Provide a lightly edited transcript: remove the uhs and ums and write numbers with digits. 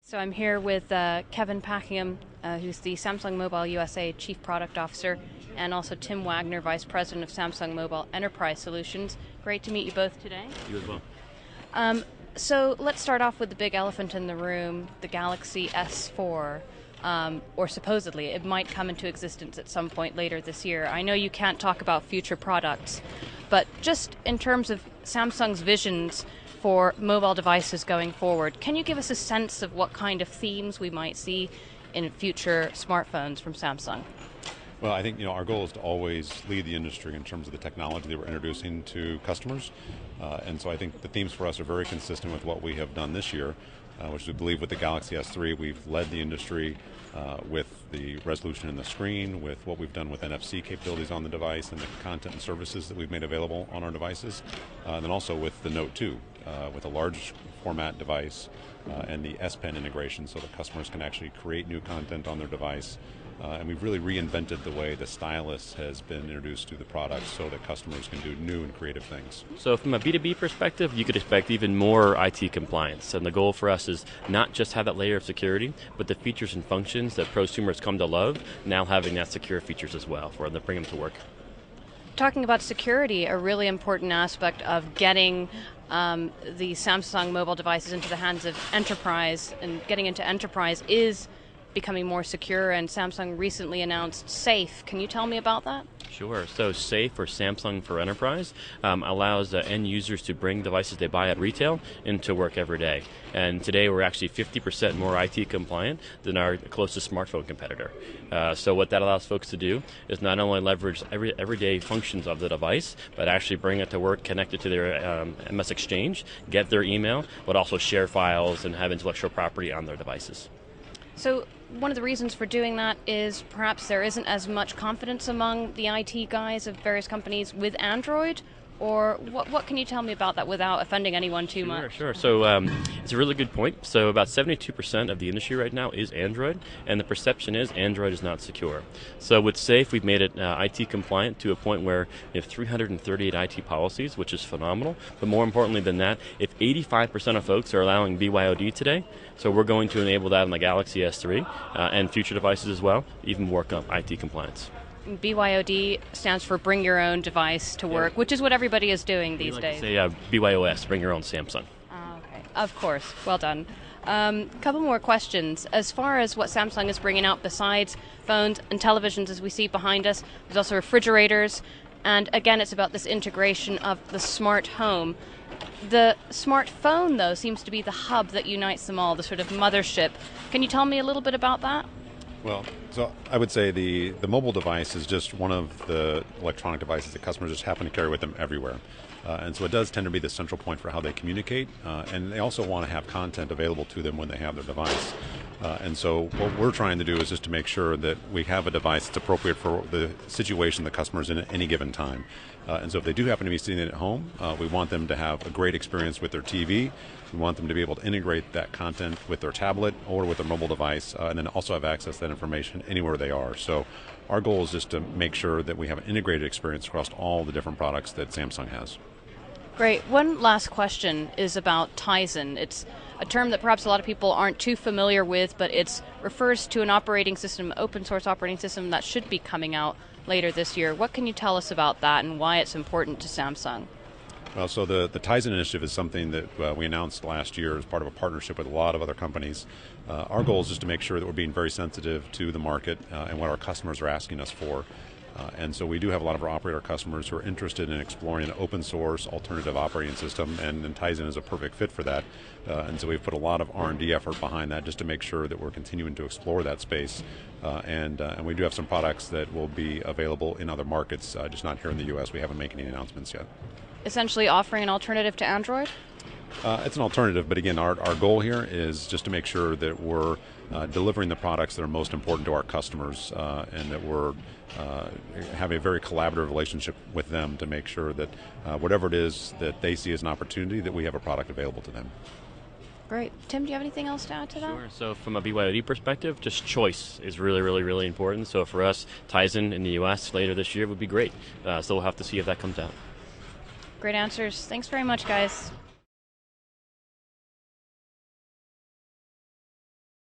So I'm here with Kevin Packingham, who's the Samsung Mobile USA Chief Product Officer, and also Tim Wagner, Vice President of Samsung Mobile Enterprise Solutions. Great to meet you both today. You as well. So let's start off with the big elephant in the room, the Galaxy S4, or supposedly it might come into existence at some point later this year. I know you can't talk about future products, but just in terms of Samsung's visions for mobile devices going forward, can you give us a sense of what kind of themes we might see in future smartphones from Samsung? Well, I think our goal is to always lead the industry in terms of the technology that we're introducing to customers, and so I think the themes for us are very consistent with what we have done this year, which we believe with the Galaxy S3 we've led the industry with the resolution in the screen, with what we've done with NFC capabilities on the device and the content and services that we've made available on our devices, and then also with the Note 2, with a large format device and the S Pen integration so that customers can actually create new content on their device. And we've really reinvented the way the stylus has been introduced to the product so that customers can do new and creative things. So from a B2B perspective, you could expect even more IT compliance. And the goal for us is not just have that layer of security, but the features and functions that prosumers come to love, now having that secure features as well for them to bring them to work. Talking about security, a really important aspect of getting the Samsung mobile devices into the hands of enterprise and getting into enterprise is becoming more secure, and Samsung recently announced Safe. Can you tell me about that? Sure. So Safe, or Samsung for Enterprise, allows end users to bring devices they buy at retail into work every day. And today we're actually 50% more IT compliant than our closest smartphone competitor. So what that allows folks to do is not only leverage everyday functions of the device, but actually bring it to work, connect it to their MS Exchange, get their email, but also share files and have intellectual property on their devices. So one of the reasons for doing that is perhaps there isn't as much confidence among the IT guys of various companies with Android, or what can you tell me about that without offending anyone too much? Sure. So it's a really good point. So about 72% of the industry right now is Android, and the perception is Android is not secure. So with Safe, we've made it IT compliant to a point where we have 338 IT policies, which is phenomenal. But more importantly than that, if 85% of folks are allowing BYOD today, so we're going to enable that on the Galaxy S3 and future devices as well, even work on IT compliance. BYOD stands for Bring Your Own Device to Work, which is what everybody is doing these days. Say BYOS, Bring Your Own Samsung. Okay, of course. Well done. Couple more questions. As far as what Samsung is bringing out besides phones and televisions, as we see behind us, there's also refrigerators, and again, it's about this integration of the smart home. The smartphone, though, seems to be the hub that unites them all, the sort of mothership. Can you tell me a little bit about that? Well, so I would say the mobile device is just one of the electronic devices that customers just happen to carry with them everywhere. And so it does tend to be the central point for how they communicate, and they also want to have content available to them when they have their device. And so what we're trying to do is just to make sure that we have a device that's appropriate for the situation the customer's in at any given time. And so if they do happen to be sitting at home, we want them to have a great experience with their TV. We want them to be able to integrate that content with their tablet or with their mobile device, and then also have access to that information anywhere they are. So our goal is just to make sure that we have an integrated experience across all the different products that Samsung has. Great. One last question is about Tizen. It's a term that perhaps a lot of people aren't too familiar with, but it refers to an operating system, open source operating system that should be coming out later this year. What can you tell us about that and why it's important to Samsung? Well, so the Tizen initiative is something that we announced last year as part of a partnership with a lot of other companies. Our goal is just to make sure that we're being very sensitive to the market and what our customers are asking us for. And so we do have a lot of our operator customers who are interested in exploring an open source alternative operating system, and Tizen is a perfect fit for that. And so we've put a lot of R&D effort behind that just to make sure that we're continuing to explore that space. And we do have some products that will be available in other markets, just not here in the U.S. We haven't made any announcements yet. Essentially offering an alternative to Android? It's an alternative, but again, our goal here is just to make sure that we're delivering the products that are most important to our customers, and that we're have a very collaborative relationship with them to make sure that whatever it is that they see as an opportunity, that we have a product available to them. Great. Tim, do you have anything else to add to that? Sure. So from a BYOD perspective, just choice is really, really, really important. So for us, Tizen in the U.S. later this year would be great. So we'll have to see if that comes out. Great answers. Thanks very much, guys.